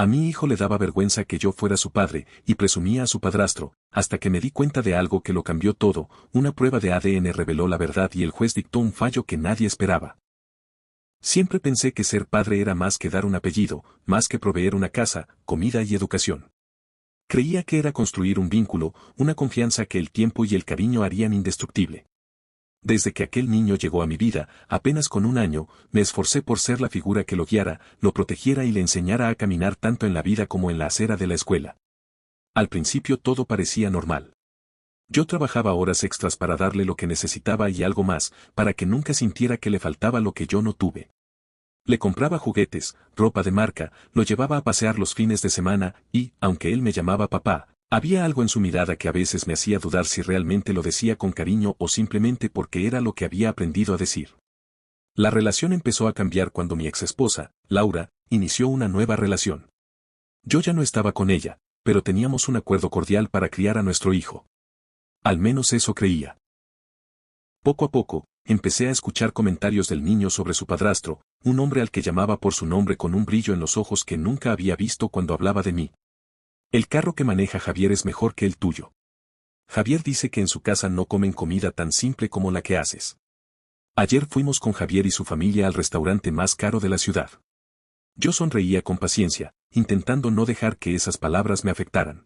A mi hijo le daba vergüenza que yo fuera su padre, y presumía a su padrastro, hasta que me di cuenta de algo que lo cambió todo. Una prueba de ADN reveló la verdad y el juez dictó un fallo que nadie esperaba. Siempre pensé que ser padre era más que dar un apellido, más que proveer una casa, comida y educación. Creía que era construir un vínculo, una confianza que el tiempo y el cariño harían indestructible. Desde que aquel niño llegó a mi vida, apenas con 1 año, me esforcé por ser la figura que lo guiara, lo protegiera y le enseñara a caminar tanto en la vida como en la acera de la escuela. Al principio todo parecía normal. Yo trabajaba horas extras para darle lo que necesitaba y algo más, para que nunca sintiera que le faltaba lo que yo no tuve. Le compraba juguetes, ropa de marca, lo llevaba a pasear los fines de semana y, aunque él me llamaba papá, había algo en su mirada que a veces me hacía dudar si realmente lo decía con cariño o simplemente porque era lo que había aprendido a decir. La relación empezó a cambiar cuando mi exesposa, Laura, inició una nueva relación. Yo ya no estaba con ella, pero teníamos un acuerdo cordial para criar a nuestro hijo. Al menos eso creía. Poco a poco, empecé a escuchar comentarios del niño sobre su padrastro, un hombre al que llamaba por su nombre con un brillo en los ojos que nunca había visto cuando hablaba de mí. El carro que maneja Javier es mejor que el tuyo. Javier dice que en su casa no comen comida tan simple como la que haces. Ayer fuimos con Javier y su familia al restaurante más caro de la ciudad. Yo sonreía con paciencia, intentando no dejar que esas palabras me afectaran.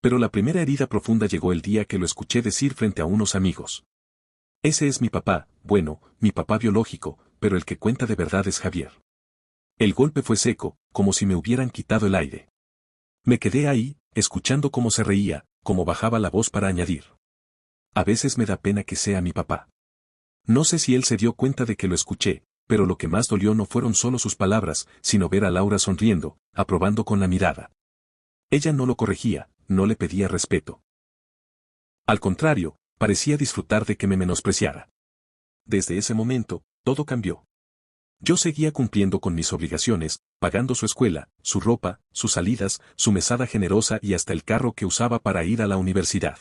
Pero la primera herida profunda llegó el día que lo escuché decir frente a unos amigos. Ese es mi papá, bueno, mi papá biológico, pero el que cuenta de verdad es Javier. El golpe fue seco, como si me hubieran quitado el aire. Me quedé ahí, escuchando cómo se reía, cómo bajaba la voz para añadir. A veces me da pena que sea mi papá. No sé si él se dio cuenta de que lo escuché, pero lo que más dolió no fueron solo sus palabras, sino ver a Laura sonriendo, aprobando con la mirada. Ella no lo corregía, no le pedía respeto. Al contrario, parecía disfrutar de que me menospreciara. Desde ese momento, todo cambió. Yo seguía cumpliendo con mis obligaciones, pagando su escuela, su ropa, sus salidas, su mesada generosa y hasta el carro que usaba para ir a la universidad.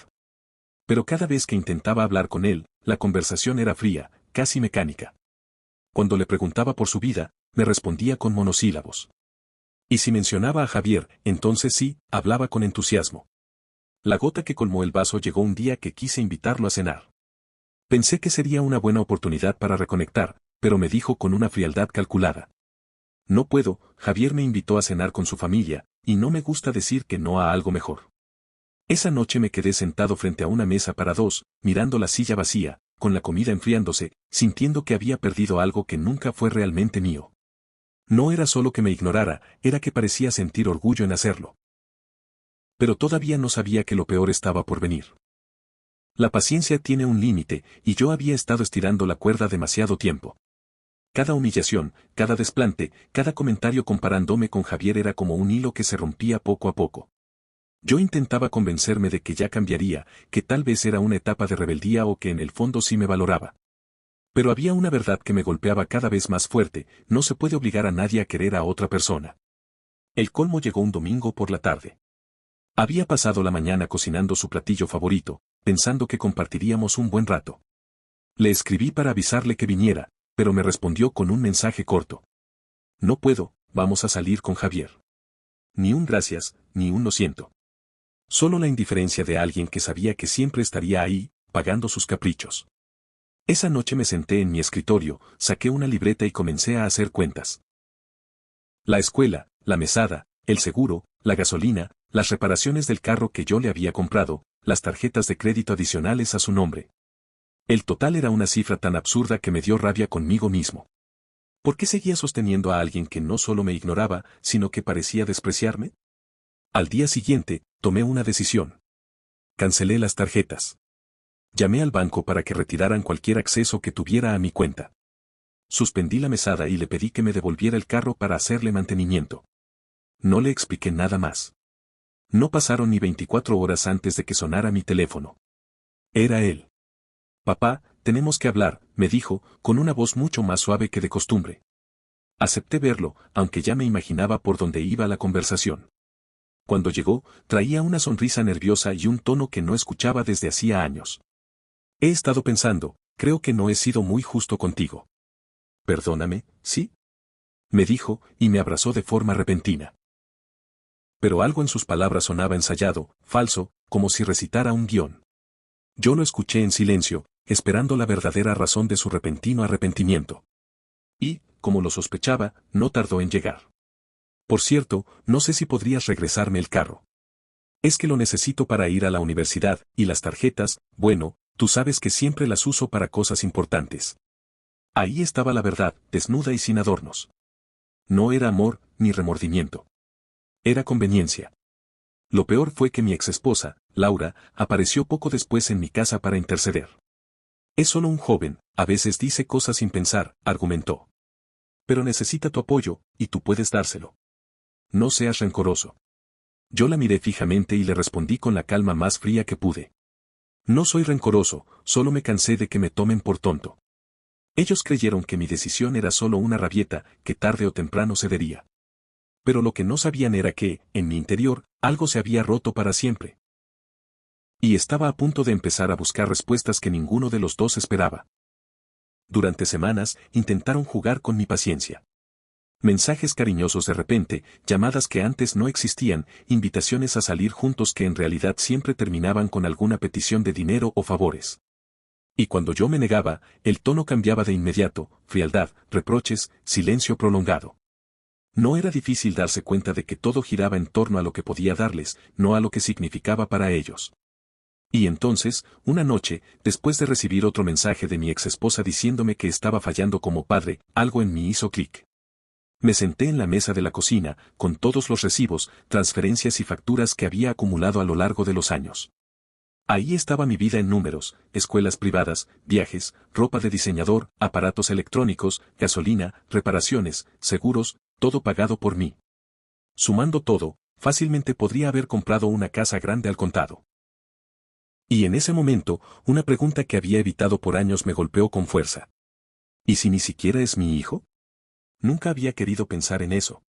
Pero cada vez que intentaba hablar con él, la conversación era fría, casi mecánica. Cuando le preguntaba por su vida, me respondía con monosílabos. Y si mencionaba a Javier, entonces sí, hablaba con entusiasmo. La gota que colmó el vaso llegó un día que quise invitarlo a cenar. Pensé que sería una buena oportunidad para reconectar, pero me dijo con una frialdad calculada. No puedo, Javier me invitó a cenar con su familia, y no me gusta decir que no a algo mejor. Esa noche me quedé sentado frente a una mesa para dos, mirando la silla vacía, con la comida enfriándose, sintiendo que había perdido algo que nunca fue realmente mío. No era solo que me ignorara, era que parecía sentir orgullo en hacerlo. Pero todavía no sabía que lo peor estaba por venir. La paciencia tiene un límite, y yo había estado estirando la cuerda demasiado tiempo. Cada humillación, cada desplante, cada comentario comparándome con Javier era como un hilo que se rompía poco a poco. Yo intentaba convencerme de que ya cambiaría, que tal vez era una etapa de rebeldía o que en el fondo sí me valoraba. Pero había una verdad que me golpeaba cada vez más fuerte: no se puede obligar a nadie a querer a otra persona. El colmo llegó un domingo por la tarde. Había pasado la mañana cocinando su platillo favorito, pensando que compartiríamos un buen rato. Le escribí para avisarle que viniera, pero me respondió con un mensaje corto. No puedo, vamos a salir con Javier. Ni un gracias, ni un lo siento. Solo la indiferencia de alguien que sabía que siempre estaría ahí, pagando sus caprichos. Esa noche me senté en mi escritorio, saqué una libreta y comencé a hacer cuentas. La escuela, la mesada, el seguro, la gasolina, las reparaciones del carro que yo le había comprado, las tarjetas de crédito adicionales a su nombre. El total era una cifra tan absurda que me dio rabia conmigo mismo. ¿Por qué seguía sosteniendo a alguien que no solo me ignoraba, sino que parecía despreciarme? Al día siguiente, tomé una decisión. Cancelé las tarjetas. Llamé al banco para que retiraran cualquier acceso que tuviera a mi cuenta. Suspendí la mesada y le pedí que me devolviera el carro para hacerle mantenimiento. No le expliqué nada más. No pasaron ni 24 horas antes de que sonara mi teléfono. Era él. Papá, tenemos que hablar, me dijo, con una voz mucho más suave que de costumbre. Acepté verlo, aunque ya me imaginaba por dónde iba la conversación. Cuando llegó, traía una sonrisa nerviosa y un tono que no escuchaba desde hacía años. He estado pensando, creo que no he sido muy justo contigo. Perdóname, ¿sí? Me dijo, y me abrazó de forma repentina. Pero algo en sus palabras sonaba ensayado, falso, como si recitara un guión. Yo lo escuché en silencio, esperando la verdadera razón de su repentino arrepentimiento. Y, como lo sospechaba, no tardó en llegar. Por cierto, no sé si podrías regresarme el carro. Es que lo necesito para ir a la universidad, y las tarjetas, bueno, tú sabes que siempre las uso para cosas importantes. Ahí estaba la verdad, desnuda y sin adornos. No era amor, ni remordimiento. Era conveniencia. Lo peor fue que mi exesposa, Laura, apareció poco después en mi casa para interceder. Es solo un joven, a veces dice cosas sin pensar, argumentó. Pero necesita tu apoyo, y tú puedes dárselo. No seas rencoroso. Yo la miré fijamente y le respondí con la calma más fría que pude. No soy rencoroso, solo me cansé de que me tomen por tonto. Ellos creyeron que mi decisión era solo una rabieta, que tarde o temprano cedería. Pero lo que no sabían era que, en mi interior, algo se había roto para siempre. Y estaba a punto de empezar a buscar respuestas que ninguno de los dos esperaba. Durante semanas, intentaron jugar con mi paciencia. Mensajes cariñosos de repente, llamadas que antes no existían, invitaciones a salir juntos que en realidad siempre terminaban con alguna petición de dinero o favores. Y cuando yo me negaba, el tono cambiaba de inmediato, frialdad, reproches, silencio prolongado. No era difícil darse cuenta de que todo giraba en torno a lo que podía darles, no a lo que significaba para ellos. Y entonces, una noche, después de recibir otro mensaje de mi exesposa diciéndome que estaba fallando como padre, algo en mí hizo clic. Me senté en la mesa de la cocina, con todos los recibos, transferencias y facturas que había acumulado a lo largo de los años. Ahí estaba mi vida en números, escuelas privadas, viajes, ropa de diseñador, aparatos electrónicos, gasolina, reparaciones, seguros, todo pagado por mí. Sumando todo, fácilmente podría haber comprado una casa grande al contado. Y en ese momento, una pregunta que había evitado por años me golpeó con fuerza. ¿Y si ni siquiera es mi hijo? Nunca había querido pensar en eso.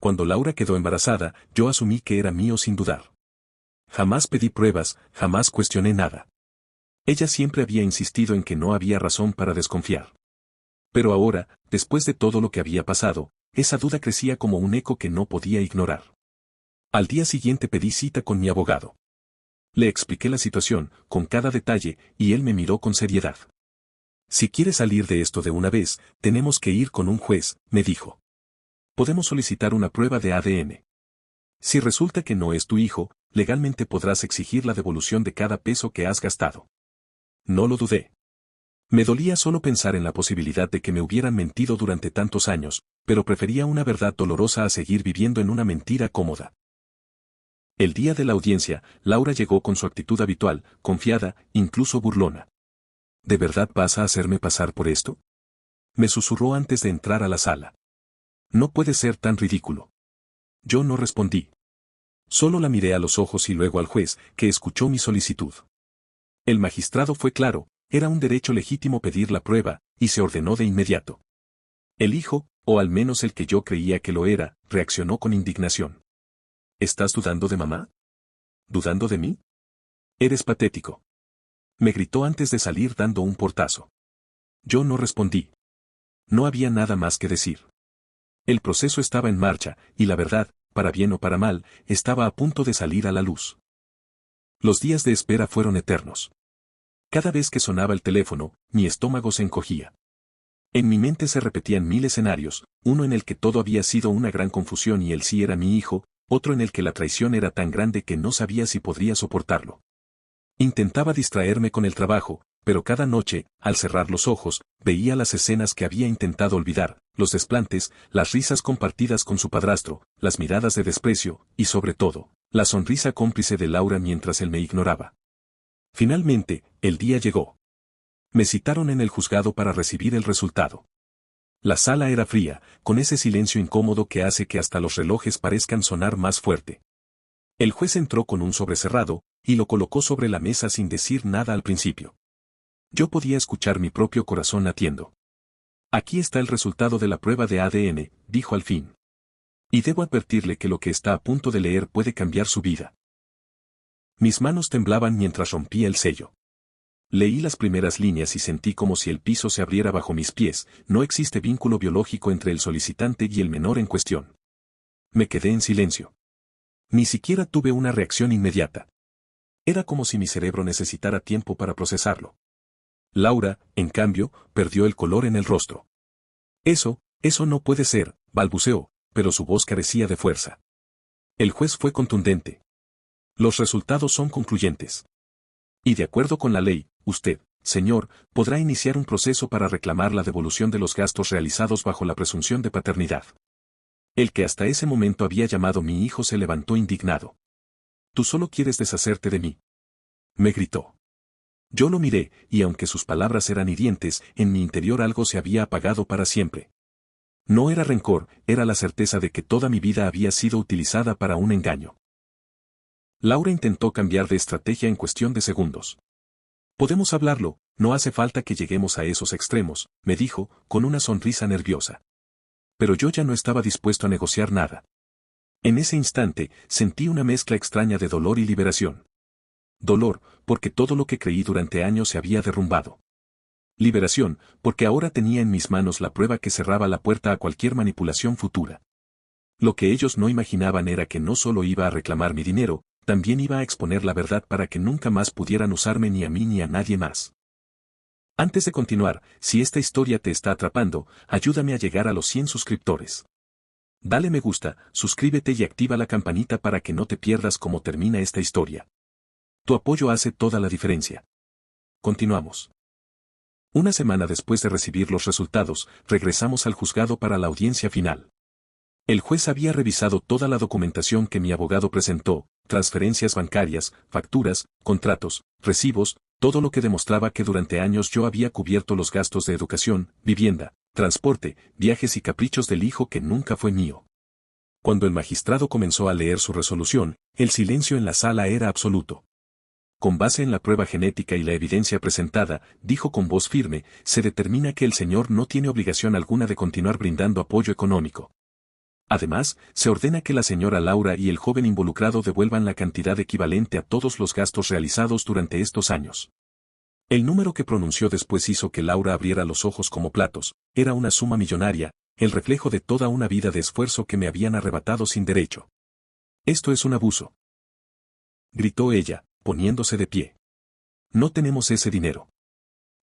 Cuando Laura quedó embarazada, yo asumí que era mío sin dudar. Jamás pedí pruebas, jamás cuestioné nada. Ella siempre había insistido en que no había razón para desconfiar. Pero ahora, después de todo lo que había pasado, esa duda crecía como un eco que no podía ignorar. Al día siguiente pedí cita con mi abogado. Le expliqué la situación, con cada detalle, y él me miró con seriedad. Si quieres salir de esto de una vez, tenemos que ir con un juez, me dijo. Podemos solicitar una prueba de ADN. Si resulta que no es tu hijo, legalmente podrás exigir la devolución de cada peso que has gastado. No lo dudé. Me dolía solo pensar en la posibilidad de que me hubieran mentido durante tantos años, pero prefería una verdad dolorosa a seguir viviendo en una mentira cómoda. El día de la audiencia, Laura llegó con su actitud habitual, confiada, incluso burlona. ¿De verdad vas a hacerme pasar por esto? Me susurró antes de entrar a la sala. No puede ser tan ridículo. Yo no respondí. Solo la miré a los ojos y luego al juez, que escuchó mi solicitud. El magistrado fue claro, era un derecho legítimo pedir la prueba, y se ordenó de inmediato. El hijo, o al menos el que yo creía que lo era, reaccionó con indignación. ¿Estás dudando de mamá? ¿Dudando de mí? Eres patético. Me gritó antes de salir dando un portazo. Yo no respondí. No había nada más que decir. El proceso estaba en marcha, y la verdad, para bien o para mal, estaba a punto de salir a la luz. Los días de espera fueron eternos. Cada vez que sonaba el teléfono, mi estómago se encogía. En mi mente se repetían 1000 escenarios, uno en el que todo había sido una gran confusión y él sí era mi hijo, otro en el que la traición era tan grande que no sabía si podría soportarlo. Intentaba distraerme con el trabajo, pero cada noche, al cerrar los ojos, veía las escenas que había intentado olvidar, los desplantes, las risas compartidas con su padrastro, las miradas de desprecio, y sobre todo, la sonrisa cómplice de Laura mientras él me ignoraba. Finalmente, el día llegó. Me citaron en el juzgado para recibir el resultado. La sala era fría, con ese silencio incómodo que hace que hasta los relojes parezcan sonar más fuerte. El juez entró con un sobre cerrado, y lo colocó sobre la mesa sin decir nada al principio. Yo podía escuchar mi propio corazón latiendo. Aquí está el resultado de la prueba de ADN, dijo al fin. Y debo advertirle que lo que está a punto de leer puede cambiar su vida. Mis manos temblaban mientras rompía el sello. Leí las primeras líneas y sentí como si el piso se abriera bajo mis pies. No existe vínculo biológico entre el solicitante y el menor en cuestión. Me quedé en silencio. Ni siquiera tuve una reacción inmediata. Era como si mi cerebro necesitara tiempo para procesarlo. Laura, en cambio, perdió el color en el rostro. Eso no puede ser, balbuceó, pero su voz carecía de fuerza. El juez fue contundente. Los resultados son concluyentes. Y de acuerdo con la ley, usted, señor, podrá iniciar un proceso para reclamar la devolución de los gastos realizados bajo la presunción de paternidad. El que hasta ese momento había llamado mi hijo se levantó indignado. Tú solo quieres deshacerte de mí. Me gritó. Yo lo miré, y aunque sus palabras eran hirientes, en mi interior algo se había apagado para siempre. No era rencor, era la certeza de que toda mi vida había sido utilizada para un engaño. Laura intentó cambiar de estrategia en cuestión de segundos. Podemos hablarlo, no hace falta que lleguemos a esos extremos, me dijo, con una sonrisa nerviosa. Pero yo ya no estaba dispuesto a negociar nada. En ese instante, sentí una mezcla extraña de dolor y liberación. Dolor, porque todo lo que creí durante años se había derrumbado. Liberación, porque ahora tenía en mis manos la prueba que cerraba la puerta a cualquier manipulación futura. Lo que ellos no imaginaban era que no solo iba a reclamar mi dinero, también iba a exponer la verdad para que nunca más pudieran usarme ni a mí ni a nadie más. Antes de continuar, si esta historia te está atrapando, ayúdame a llegar a los 100 suscriptores. Dale me gusta, suscríbete y activa la campanita para que no te pierdas cómo termina esta historia. Tu apoyo hace toda la diferencia. Continuamos. Una semana después de recibir los resultados, regresamos al juzgado para la audiencia final. El juez había revisado toda la documentación que mi abogado presentó, transferencias bancarias, facturas, contratos, recibos, todo lo que demostraba que durante años yo había cubierto los gastos de educación, vivienda, transporte, viajes y caprichos del hijo que nunca fue mío. Cuando el magistrado comenzó a leer su resolución, el silencio en la sala era absoluto. Con base en la prueba genética y la evidencia presentada, dijo con voz firme, se determina que el señor no tiene obligación alguna de continuar brindando apoyo económico. Además, se ordena que la señora Laura y el joven involucrado devuelvan la cantidad equivalente a todos los gastos realizados durante estos años. El número que pronunció después hizo que Laura abriera los ojos como platos, era una suma millonaria, el reflejo de toda una vida de esfuerzo que me habían arrebatado sin derecho. Esto es un abuso. Gritó ella, poniéndose de pie. No tenemos ese dinero.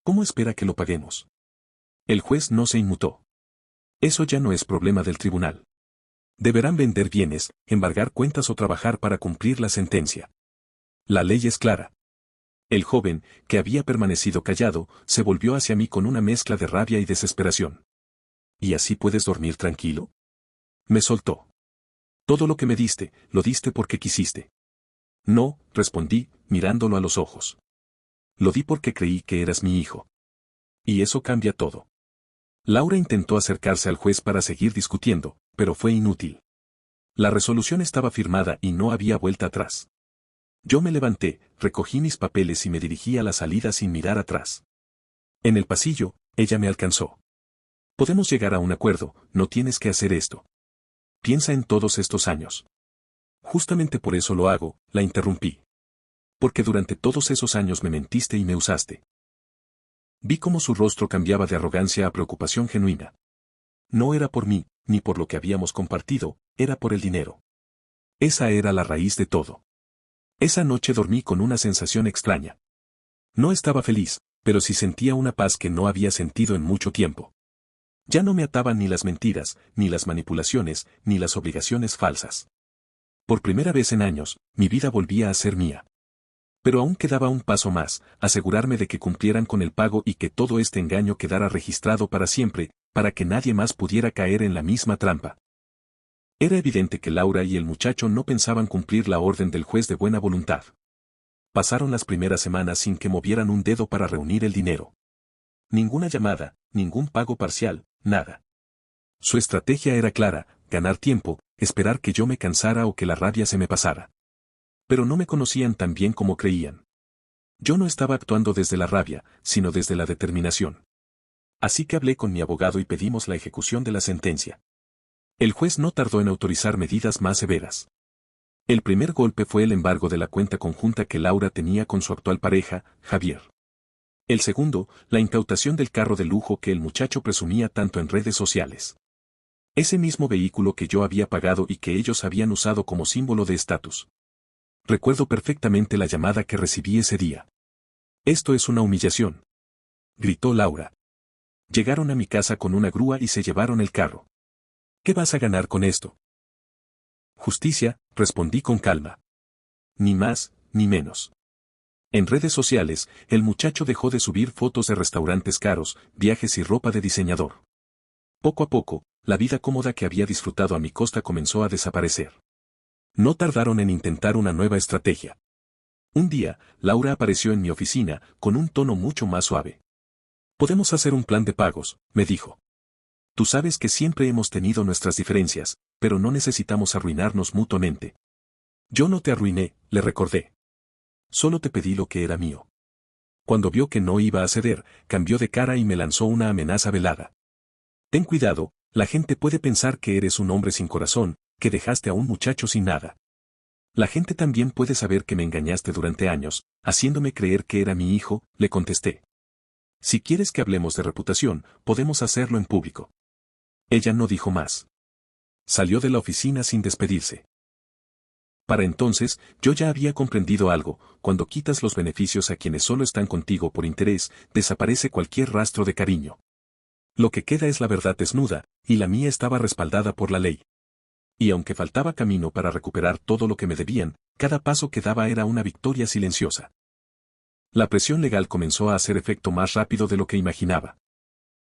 ¿Cómo espera que lo paguemos? El juez no se inmutó. Eso ya no es problema del tribunal. Deberán vender bienes, embargar cuentas o trabajar para cumplir la sentencia. La ley es clara. El joven, que había permanecido callado, se volvió hacia mí con una mezcla de rabia y desesperación. ¿Y así puedes dormir tranquilo? Me soltó. Todo lo que me diste, lo diste porque quisiste. No, respondí, mirándolo a los ojos. Lo di porque creí que eras mi hijo. Y eso cambia todo. Laura intentó acercarse al juez para seguir discutiendo, pero fue inútil. La resolución estaba firmada y no había vuelta atrás. Yo me levanté, recogí mis papeles y me dirigí a la salida sin mirar atrás. En el pasillo, ella me alcanzó. Podemos llegar a un acuerdo, no tienes que hacer esto. Piensa en todos estos años. Justamente por eso lo hago, la interrumpí. Porque durante todos esos años me mentiste y me usaste. Vi cómo su rostro cambiaba de arrogancia a preocupación genuina. No era por mí, ni por lo que habíamos compartido, era por el dinero. Esa era la raíz de todo. Esa noche dormí con una sensación extraña. No estaba feliz, pero sí sentía una paz que no había sentido en mucho tiempo. Ya no me ataban ni las mentiras, ni las manipulaciones, ni las obligaciones falsas. Por primera vez en años, mi vida volvía a ser mía. Pero aún quedaba un paso más, asegurarme de que cumplieran con el pago y que todo este engaño quedara registrado para siempre, para que nadie más pudiera caer en la misma trampa. Era evidente que Laura y el muchacho no pensaban cumplir la orden del juez de buena voluntad. Pasaron las primeras semanas sin que movieran un dedo para reunir el dinero. Ninguna llamada, ningún pago parcial, nada. Su estrategia era clara, ganar tiempo, esperar que yo me cansara o que la rabia se me pasara. Pero no me conocían tan bien como creían. Yo no estaba actuando desde la rabia, sino desde la determinación. Así que hablé con mi abogado y pedimos la ejecución de la sentencia. El juez no tardó en autorizar medidas más severas. El primer golpe fue el embargo de la cuenta conjunta que Laura tenía con su actual pareja, Javier. El segundo, la incautación del carro de lujo que el muchacho presumía tanto en redes sociales. Ese mismo vehículo que yo había pagado y que ellos habían usado como símbolo de estatus. Recuerdo perfectamente la llamada que recibí ese día. Esto es una humillación, gritó Laura. Llegaron a mi casa con una grúa y se llevaron el carro. ¿Qué vas a ganar con esto? Justicia, respondí con calma. Ni más, ni menos. En redes sociales, el muchacho dejó de subir fotos de restaurantes caros, viajes y ropa de diseñador. Poco a poco, la vida cómoda que había disfrutado a mi costa comenzó a desaparecer. No tardaron en intentar una nueva estrategia. Un día, Laura apareció en mi oficina, con un tono mucho más suave. Podemos hacer un plan de pagos, me dijo. Tú sabes que siempre hemos tenido nuestras diferencias, pero no necesitamos arruinarnos mutuamente. Yo no te arruiné, le recordé. Solo te pedí lo que era mío. Cuando vio que no iba a ceder, cambió de cara y me lanzó una amenaza velada. Ten cuidado, la gente puede pensar que eres un hombre sin corazón, que dejaste a un muchacho sin nada. La gente también puede saber que me engañaste durante años, haciéndome creer que era mi hijo, le contesté. Si quieres que hablemos de reputación, podemos hacerlo en público. Ella no dijo más. Salió de la oficina sin despedirse. Para entonces, yo ya había comprendido algo: cuando quitas los beneficios a quienes solo están contigo por interés, desaparece cualquier rastro de cariño. Lo que queda es la verdad desnuda, y la mía estaba respaldada por la ley. Y aunque faltaba camino para recuperar todo lo que me debían, cada paso que daba era una victoria silenciosa. La presión legal comenzó a hacer efecto más rápido de lo que imaginaba.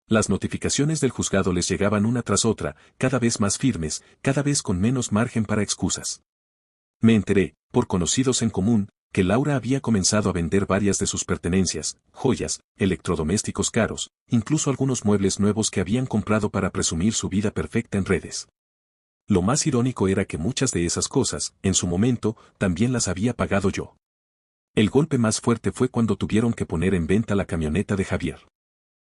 Las notificaciones del juzgado les llegaban una tras otra, cada vez más firmes, cada vez con menos margen para excusas. Me enteré, por conocidos en común, que Laura había comenzado a vender varias de sus pertenencias, joyas, electrodomésticos caros, incluso algunos muebles nuevos que habían comprado para presumir su vida perfecta en redes. Lo más irónico era que muchas de esas cosas, en su momento, también las había pagado yo. El golpe más fuerte fue cuando tuvieron que poner en venta la camioneta de Javier.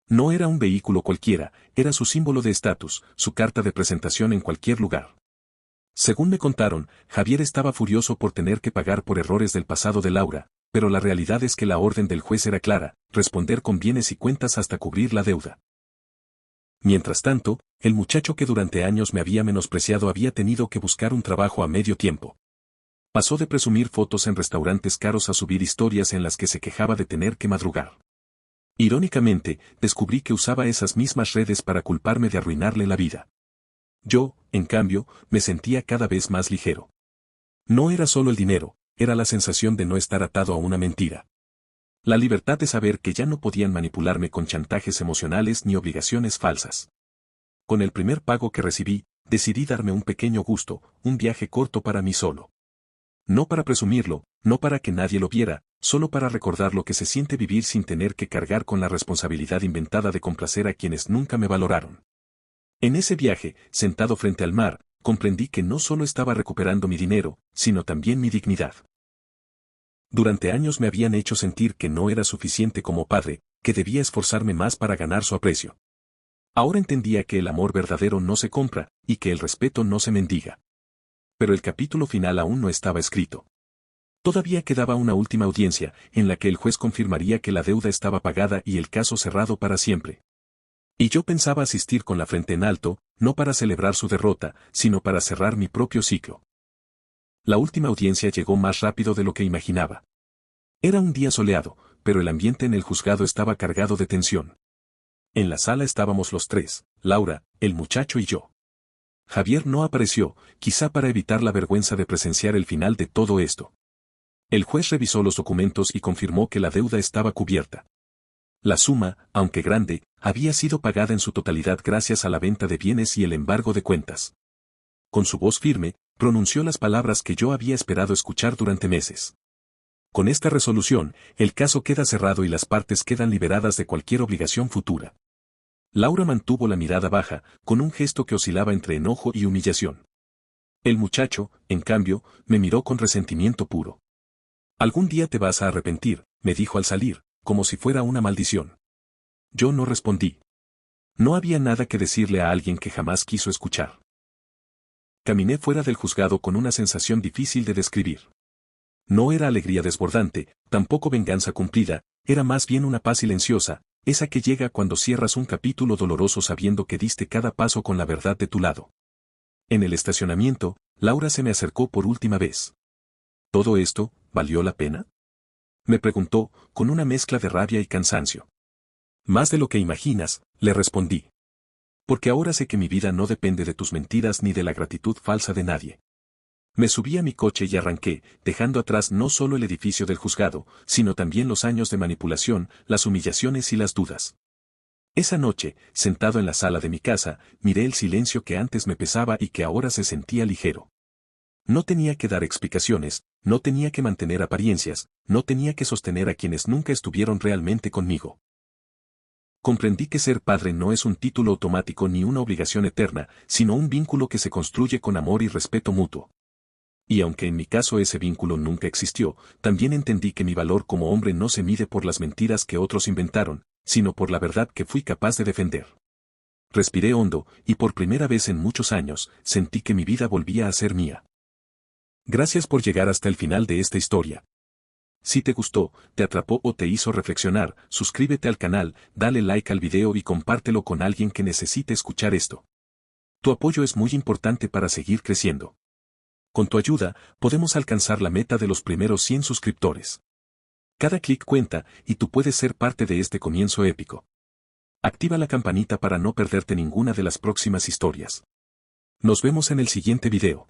No era un vehículo cualquiera, era su símbolo de estatus, su carta de presentación en cualquier lugar. Según me contaron, Javier estaba furioso por tener que pagar por errores del pasado de Laura, pero la realidad es que la orden del juez era clara: responder con bienes y cuentas hasta cubrir la deuda. Mientras tanto, el muchacho que durante años me había menospreciado había tenido que buscar un trabajo a medio tiempo. Pasó de presumir fotos en restaurantes caros a subir historias en las que se quejaba de tener que madrugar. Irónicamente, descubrí que usaba esas mismas redes para culparme de arruinarle la vida. Yo, en cambio, me sentía cada vez más ligero. No era solo el dinero, era la sensación de no estar atado a una mentira. La libertad de saber que ya no podían manipularme con chantajes emocionales ni obligaciones falsas. Con el primer pago que recibí, decidí darme un pequeño gusto, un viaje corto para mí solo. No para presumirlo, no para que nadie lo viera, solo para recordar lo que se siente vivir sin tener que cargar con la responsabilidad inventada de complacer a quienes nunca me valoraron. En ese viaje, sentado frente al mar, comprendí que no solo estaba recuperando mi dinero, sino también mi dignidad. Durante años me habían hecho sentir que no era suficiente como padre, que debía esforzarme más para ganar su aprecio. Ahora entendía que el amor verdadero no se compra, y que el respeto no se mendiga. Pero el capítulo final aún no estaba escrito. Todavía quedaba una última audiencia, en la que el juez confirmaría que la deuda estaba pagada y el caso cerrado para siempre. Y yo pensaba asistir con la frente en alto, no para celebrar su derrota, sino para cerrar mi propio ciclo. La última audiencia llegó más rápido de lo que imaginaba. Era un día soleado, pero el ambiente en el juzgado estaba cargado de tensión. En la sala estábamos los tres: Laura, el muchacho y yo. Javier no apareció, quizá para evitar la vergüenza de presenciar el final de todo esto. El juez revisó los documentos y confirmó que la deuda estaba cubierta. La suma, aunque grande, había sido pagada en su totalidad gracias a la venta de bienes y el embargo de cuentas. Con su voz firme, pronunció las palabras que yo había esperado escuchar durante meses. Con esta resolución, el caso queda cerrado y las partes quedan liberadas de cualquier obligación futura. Laura mantuvo la mirada baja, con un gesto que oscilaba entre enojo y humillación. El muchacho, en cambio, me miró con resentimiento puro. Algún día te vas a arrepentir, me dijo al salir, como si fuera una maldición. Yo no respondí. No había nada que decirle a alguien que jamás quiso escuchar. Caminé fuera del juzgado con una sensación difícil de describir. No era alegría desbordante, tampoco venganza cumplida, era más bien una paz silenciosa, Esa que llega cuando cierras un capítulo doloroso sabiendo que diste cada paso con la verdad de tu lado. En el estacionamiento, Laura se me acercó por última vez. ¿Todo esto, valió la pena? Me preguntó, con una mezcla de rabia y cansancio. Más de lo que imaginas, le respondí. Porque ahora sé que mi vida no depende de tus mentiras ni de la gratitud falsa de nadie. Me subí a mi coche y arranqué, dejando atrás no solo el edificio del juzgado, sino también los años de manipulación, las humillaciones y las dudas. Esa noche, sentado en la sala de mi casa, miré el silencio que antes me pesaba y que ahora se sentía ligero. No tenía que dar explicaciones, no tenía que mantener apariencias, no tenía que sostener a quienes nunca estuvieron realmente conmigo. Comprendí que ser padre no es un título automático ni una obligación eterna, sino un vínculo que se construye con amor y respeto mutuo. Y aunque en mi caso ese vínculo nunca existió, también entendí que mi valor como hombre no se mide por las mentiras que otros inventaron, sino por la verdad que fui capaz de defender. Respiré hondo, y por primera vez en muchos años, sentí que mi vida volvía a ser mía. Gracias por llegar hasta el final de esta historia. Si te gustó, te atrapó o te hizo reflexionar, suscríbete al canal, dale like al video y compártelo con alguien que necesite escuchar esto. Tu apoyo es muy importante para seguir creciendo. Con tu ayuda, podemos alcanzar la meta de los primeros 100 suscriptores. Cada clic cuenta, y tú puedes ser parte de este comienzo épico. Activa la campanita para no perderte ninguna de las próximas historias. Nos vemos en el siguiente video.